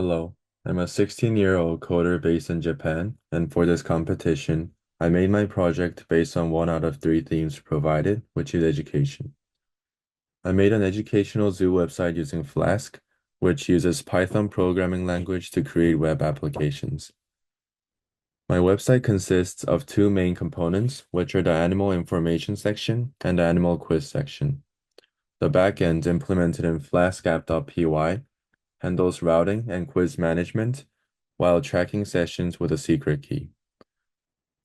Hello, I'm a 16-year-old coder based in Japan, and for this competition, I made my project based on one out of three themes provided, which is education. I made an educational zoo website using Flask, which uses Python programming language to create web applications. My website consists of two main components, which are the animal information section and the animal quiz section. The backend implemented in Flask app.py handles routing and quiz management while tracking sessions with a secret key.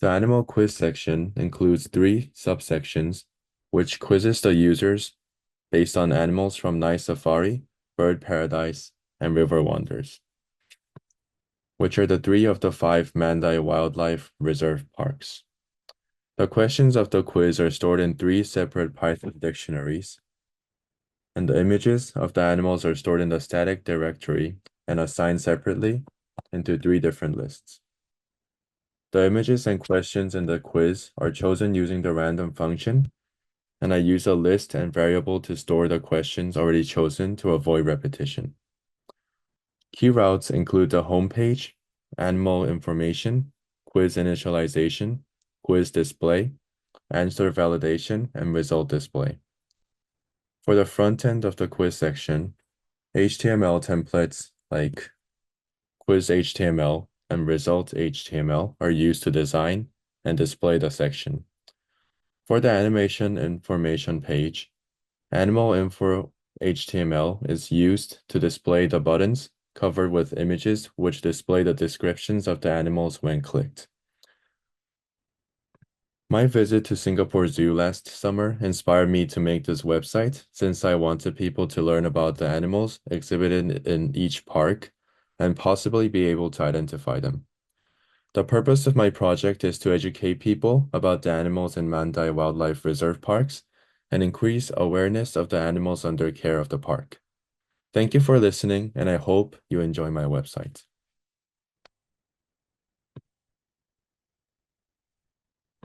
The animal quiz section includes three subsections, which quizzes the users based on animals from Nice Safari, Bird Paradise, and River Wonders, which are the three of the five Mandai Wildlife Reserve parks. The questions of the quiz are stored in three separate Python dictionaries, and the images of the animals are stored in the static directory and assigned separately into three different lists. The images and questions in the quiz are chosen using the random function, and I use a list and variable to store the questions already chosen to avoid repetition. Key routes include the homepage, animal information, quiz initialization, quiz display, answer validation, and result display. For the front end of the quiz section, HTML templates like quiz HTML and result HTML are used to design and display the section. For the animation information page, animal info HTML is used to display the buttons covered with images which display the descriptions of the animals when clicked. My visit to Singapore Zoo last summer inspired me to make this website since I wanted people to learn about the animals exhibited in each park and possibly be able to identify them. The purpose of my project is to educate people about the animals in Mandai Wildlife Reserve parks and increase awareness of the animals under care of the park. Thank you for listening, and I hope you enjoy my website.